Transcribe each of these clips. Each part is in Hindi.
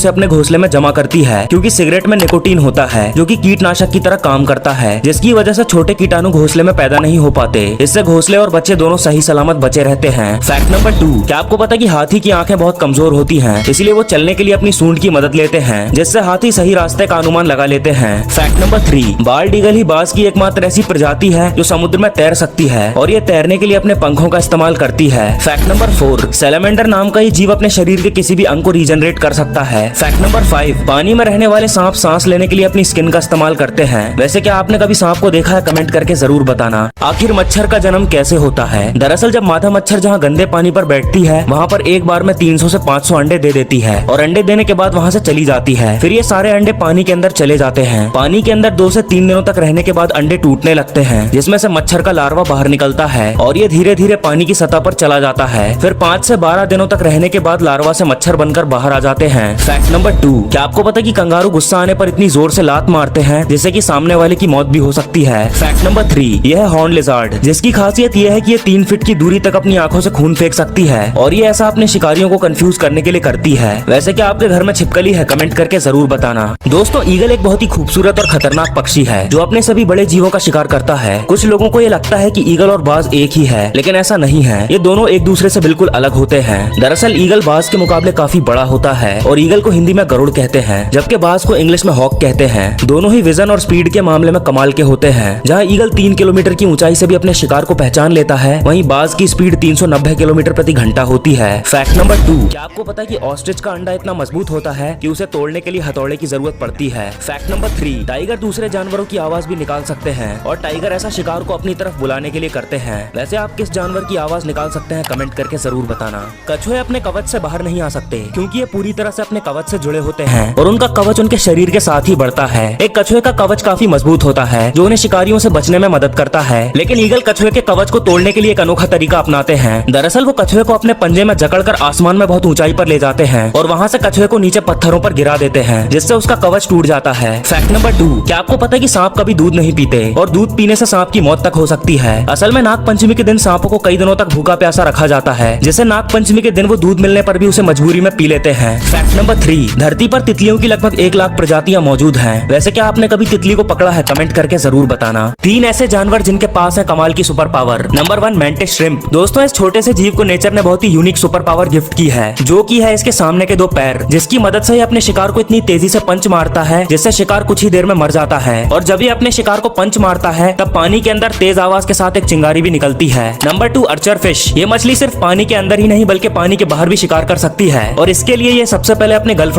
से अपने घोंसले में जमा करती है, क्योंकि सिगरेट में निकोटीन होता है जो कि कीटनाशक की तरह काम करता है, जिसकी वजह से छोटे कीटाणु घोंसले में पैदा नहीं हो पाते। इससे घोंसले और बच्चे दोनों सही सलामत बचे रहते हैं। फैक्ट नंबर 2, क्या आपको पता है कि हाथी की आंखें बहुत कमजोर होती हैं, इसलिए वो चलने के लिए अपनी सूंड की मदद लेते हैं, जिससे हाथी सही रास्ते का अनुमान लगा लेते हैं। फैक्ट नंबर 3, बाल्ड ईगल ही बाज की एकमात्र ऐसी प्रजाति है जो समुद्र में तैर सकती है और ये तैरने के लिए अपने पंखों का इस्तेमाल करती है। फैक्ट नंबर 4, सैलमेंडर नाम का ये जीव अपने शरीर के किसी भी अंग को रीजनरेट कर सकता है। फैक्ट नंबर 5, पानी में रहने वाले सांप सांस लेने के लिए अपनी स्किन का इस्तेमाल करते हैं। वैसे क्या आपने कभी सांप को देखा है? कमेंट करके जरूर बताना। आखिर मच्छर का जन्म कैसे होता है? दरअसल जब मादा मच्छर जहाँ गंदे पानी पर बैठती है वहाँ पर एक बार में 300 से 500 अंडे दे देती है और अंडे देने के बाद वहाँ से चली जाती है। फिर ये सारे अंडे पानी के अंदर चले जाते हैं। पानी के अंदर 2 से 3 दिनों तक रहने के बाद अंडे टूटने लगते हैं, जिसमें से मच्छर का लार्वा बाहर निकलता है और ये धीरे धीरे पानी की सतह पर चला जाता है। फिर 5 से 12 दिनों तक रहने के बाद लार्वा से मच्छर बनकर बाहर आ जाते हैं। फैक्ट नंबर 2, क्या आपको पता है कि कंगारू गुस्सा आने पर इतनी जोर से लात मारते हैं जिससे कि सामने वाले की मौत भी हो सकती है। फैक्ट नंबर 3, यह है हॉर्न लिजार्ड, जिसकी खासियत यह है कि ये 3 फीट की दूरी तक अपनी आंखों से खून फेंक सकती है और ये ऐसा अपने शिकारियों को कंफ्यूज करने के लिए करती है। वैसे क्या आपके घर में छिपकली है? कमेंट करके जरूर बताना। दोस्तों, ईगल एक बहुत ही खूबसूरत और खतरनाक पक्षी है जो अपने सभी बड़े जीवों का शिकार करता है। कुछ लोगों को ये लगता है कि ईगल और बाज एक ही है, लेकिन ऐसा नहीं है। ये दोनों एक दूसरे से बिल्कुल अलग होते हैं। दरअसल ईगल बाज के मुकाबले काफी बड़ा होता है और ईगल को हिंदी में गरुड़ कहते हैं, जबकि बाज को इंग्लिश में हॉक कहते हैं। दोनों ही विजन और स्पीड के मामले में कमाल के होते हैं। जहाँ ईगल 3 किलोमीटर की ऊंचाई से भी अपने शिकार को पहचान लेता है, वहीं बाज की स्पीड 390 किलोमीटर प्रति घंटा होती है। फैक्ट नंबर 2, क्या आपको पता है कि ऑस्ट्रिच का अंडा इतना मजबूत होता है कि उसे तोड़ने के लिए हथौड़े की जरूरत पड़ती है। फैक्ट नंबर 3, टाइगर दूसरे जानवरों की आवाज भी निकाल सकते हैं और टाइगर ऐसा शिकार को अपनी तरफ बुलाने के लिए करते हैं। वैसे आप किस जानवर की आवाज निकाल सकते हैं? कमेंट करके जरूर बताना। कछुए अपने कवच से बाहर नहीं आ सकते क्योंकि ये पूरी तरह से अपने कवच से जुड़े होते हैं और उनका कवच उनके शरीर के साथ ही बढ़ता है। एक कछुए का कवच काफी मजबूत होता है जो उन्हें शिकारियों से बचने में मदद करता है, लेकिन ईगल कछुए के कवच को तोड़ने के लिए एक अनोखा तरीका अपनाते हैं। दरअसल वो कछुए को अपने पंजे में जकड़कर आसमान में बहुत ऊंचाई पर ले जाते हैं और वहाँ से कछुए को नीचे पत्थरों पर गिरा देते हैं, जिससे उसका कवच टूट जाता है। फैक्ट नंबर 2, क्या आपको पता है कि सांप कभी दूध नहीं पीते और दूध पीने से सांप की मौत तक हो सकती है? असल में नाग पंचमी के दिन सांपों को कई दिनों तक भूखा प्यासा रखा जाता है, जिससे नाग पंचमी के दिन वो दूध मिलने पर भी उसे मजबूरी में पी लेते हैं। फैक्ट नंबर 3, धरती पर तितलियों की लगभग 1 लाख प्रजातियां मौजूद हैं। वैसे क्या आपने कभी तितली को पकड़ा है? कमेंट करके जरूर बताना। 3 ऐसे जानवर जिनके पास है कमाल की super power. Number 1, mantis shrimp. दोस्तों, इस छोटे से जीव को नेचर ने बहुत ही यूनिक सुपर पावर गिफ्ट की है, जो की है इसके सामने के 2 पैर, जिसकी मदद से अपने शिकार को इतनी तेजी से पंच मारता है जिससे शिकार कुछ ही देर में मर जाता है। और जब ये अपने शिकार को पंच मारता है तब पानी के अंदर तेज आवाज के साथ एक चिंगारी भी निकलती है। Number 2, Archer fish. ये मछली सिर्फ पानी के अंदर ही नहीं बल्कि पानी के बाहर भी शिकार कर सकती है और इसके लिए ये सबसे पहले अपने गर्लफ्रेंड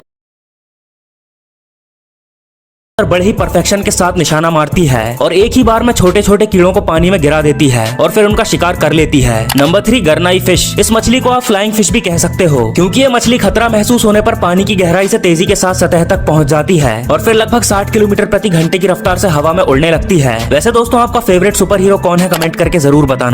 बड़े ही परफेक्शन के साथ निशाना मारती है और एक ही बार में छोटे छोटे कीड़ों को पानी में गिरा देती है और फिर उनका शिकार कर लेती है। Number 3, garnai fish. इस मछली को आप फ्लाइंग फिश भी कह सकते हो, क्योंकि ये मछली खतरा महसूस होने पर पानी की गहराई से तेजी के साथ सतह तक पहुंच जाती है और फिर लगभग 60 किलोमीटर प्रति घंटे की रफ्तार से हवा में उड़ने लगती है। वैसे दोस्तों, आपका फेवरेट सुपर हीरो कौन है? कमेंट करके जरूर बताना।